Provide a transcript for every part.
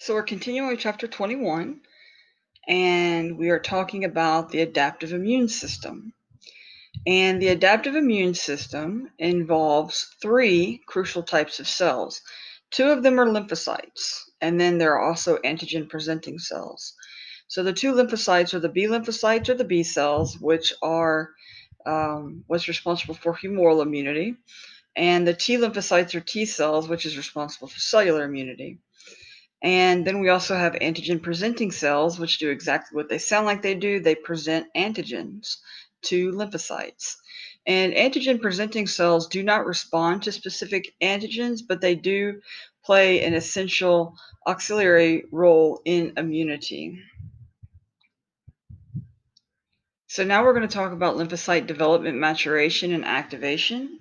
So we're continuing with chapter 21, and we are talking about the adaptive immune system. And the adaptive immune system involves three crucial types of cells. Two of them are lymphocytes, and then there are also antigen-presenting cells. So the two lymphocytes are the B lymphocytes, or the B cells, which are what's responsible for humoral immunity, and the T lymphocytes are T cells, which is responsible for cellular immunity. And then we also have antigen presenting cells, which do exactly what they sound like they do. They present antigens to lymphocytes. And antigen presenting cells do not respond to specific antigens, but they do play an essential auxiliary role in immunity. So now we're going to talk about lymphocyte development, maturation, and activation.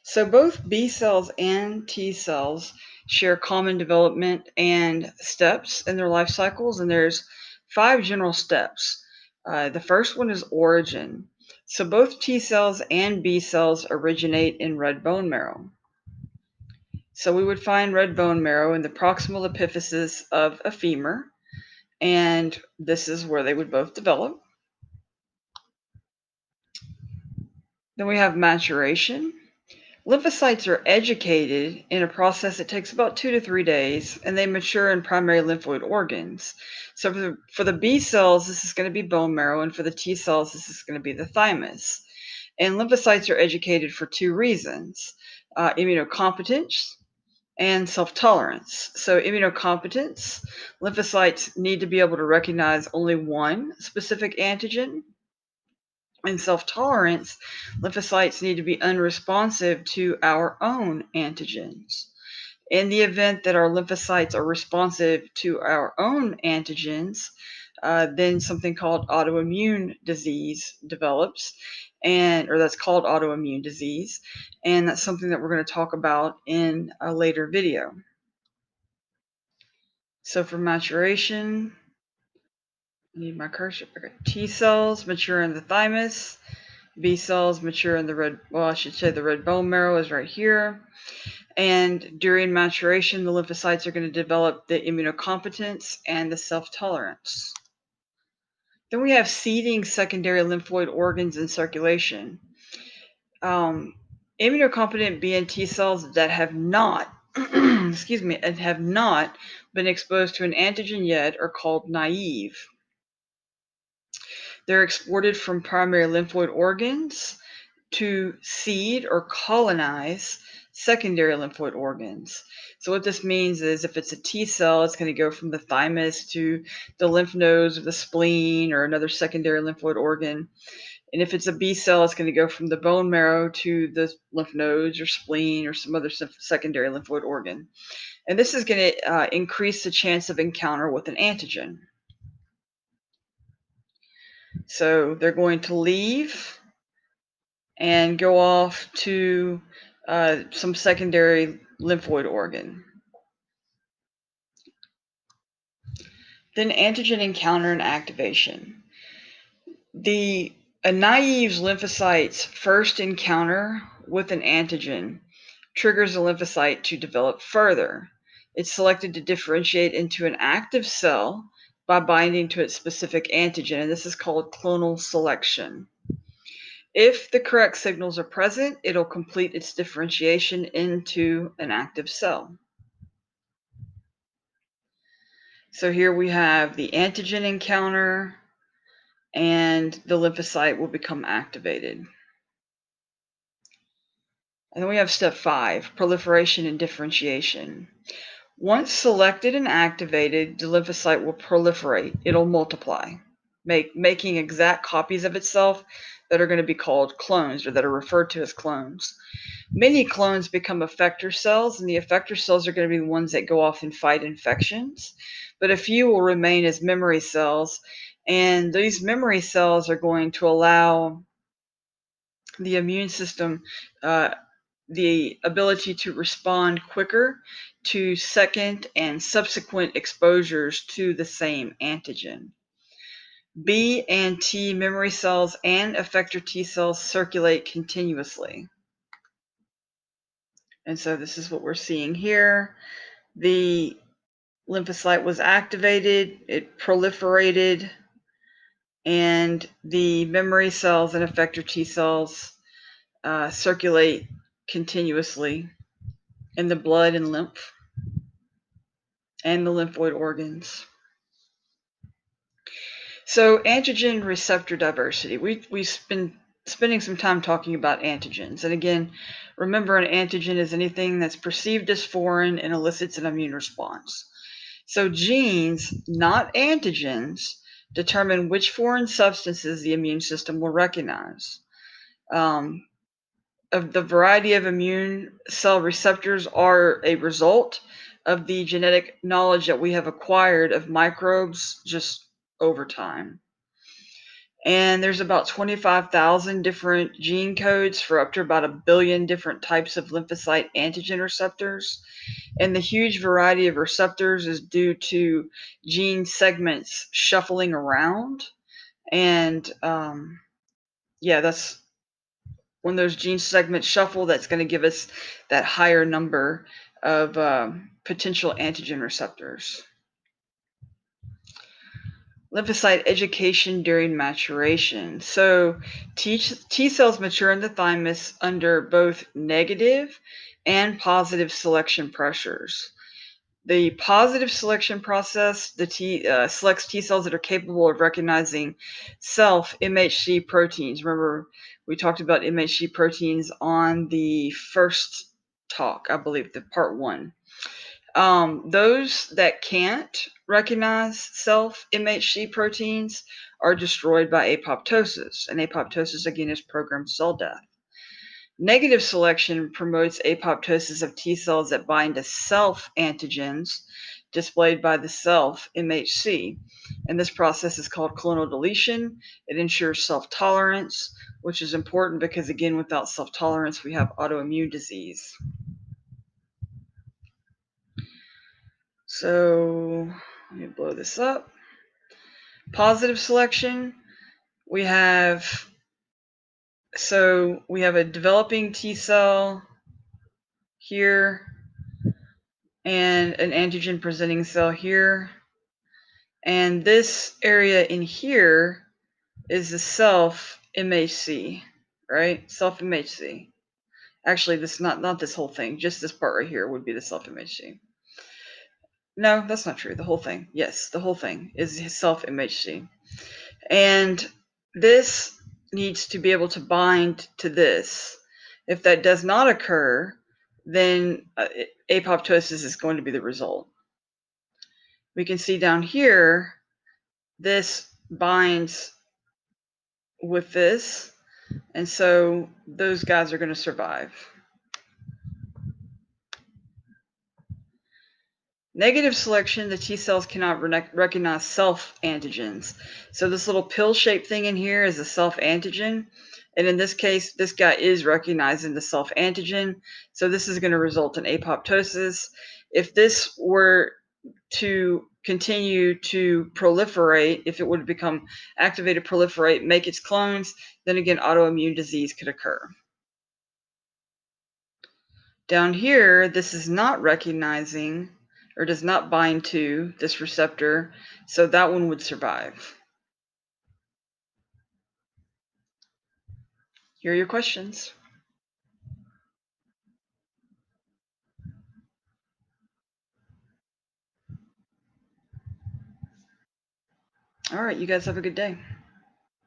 So both B cells and T cells share common development and steps in their life cycles, and there's 5 general steps. The first one is origin. So both T cells and B cells originate in red bone marrow. So we would find red bone marrow in the proximal epiphysis of a femur, and this is where they would both develop. Then we have maturation. Lymphocytes are educated in a process that takes about 2 to 3 days, and they mature in primary lymphoid organs. So for the B cells, this is going to be bone marrow, and for the T cells, this is going to be the thymus. And lymphocytes are educated for 2 reasons, immunocompetence and self-tolerance. So immunocompetence, lymphocytes need to be able to recognize only one specific antigen. In self-tolerance, lymphocytes need to be unresponsive to our own antigens. In the event that our lymphocytes are responsive to our own antigens, then something called autoimmune disease develops, or that's called autoimmune disease, and that's something that we're going to talk about in a later video. So for maturation, I need my cursor. Okay. T cells mature in the thymus. B cells mature in the red bone marrow is right here. And during maturation, the lymphocytes are going to develop the immunocompetence and the self-tolerance. Then we have seeding secondary lymphoid organs in circulation. Immunocompetent B and T cells that have not, have not been exposed to an antigen yet are called naive. They're exported from primary lymphoid organs to seed or colonize secondary lymphoid organs. So what this means is if it's a T cell, it's going to go from the thymus to the lymph nodes or the spleen or another secondary lymphoid organ. And if it's a B cell, it's going to go from the bone marrow to the lymph nodes or spleen or some other secondary lymphoid organ. And this is going to increase the chance of encounter with an antigen. So they're going to leave and go off to some secondary lymphoid organ. Then antigen encounter and activation. A naive lymphocyte's first encounter with an antigen triggers a lymphocyte to develop further. It's selected to differentiate into an active cell by binding to its specific antigen, and this is called clonal selection. If the correct signals are present, it'll complete its differentiation into an active cell. So here we have the antigen encounter, and the lymphocyte will become activated. And then we have step 5, proliferation and differentiation. Once selected and activated, the lymphocyte will proliferate. It'll multiply, making exact copies of itself that are going to be called clones, or that are referred to as clones. Many clones become effector cells, and the effector cells are going to be the ones that go off and fight infections. But a few will remain as memory cells, and these memory cells are going to allow the immune system the ability to respond quicker to second and subsequent exposures to the same antigen. B and T memory cells and effector T cells circulate continuously. And so this is what we're seeing here. The lymphocyte was activated, it proliferated, and the memory cells and effector T cells circulate continuously in the blood and lymph and the lymphoid organs. So antigen receptor diversity. We've been spending some time talking about antigens. And again, remember an antigen is anything that's perceived as foreign and elicits an immune response. So genes, not antigens, determine which foreign substances the immune system will recognize. Of the variety of immune cell receptors are a result of the genetic knowledge that we have acquired of microbes just over time. And there's about 25,000 different gene codes for up to about 1 billion different types of lymphocyte antigen receptors. And the huge variety of receptors is due to gene segments shuffling around. And that's when those gene segments shuffle, that's going to give us that higher number of potential antigen receptors. Lymphocyte education during maturation. So T cells mature in the thymus under both negative and positive selection pressures. The positive selection process, selects T cells that are capable of recognizing self-MHC proteins. Remember, we talked about MHC proteins on the first talk, I believe, the part 1. Those that can't recognize self-MHC proteins are destroyed by apoptosis. And apoptosis, again, is programmed cell death. Negative selection promotes apoptosis of T cells that bind to self-antigens displayed by the self-MHC. And this process is called clonal deletion. It ensures self-tolerance, which is important because, again, without self-tolerance, we have autoimmune disease. So let me blow this up. Positive selection, we have a developing T cell here and an antigen presenting cell here. And this area in here is the self-MHC, right? Self-MHC. Actually, this not this whole thing, just this part right here would be the self-MHC. No, that's not true. The whole thing. Yes, the whole thing is self-MHC. And this needs to be able to bind to this. If that does not occur, then apoptosis is going to be the result. We can see down here, this binds with this, and so those guys are going to survive. Negative selection, the T cells cannot recognize self-antigens. So this little pill-shaped thing in here is a self-antigen. And in this case, this guy is recognizing the self-antigen. So this is going to result in apoptosis. If this were to continue to proliferate, if it would become activated, proliferate, make its clones, then again, autoimmune disease could occur. Down here, this is not recognizing or does not bind to this receptor, so that one would survive. Here are your questions. All right, you guys have a good day.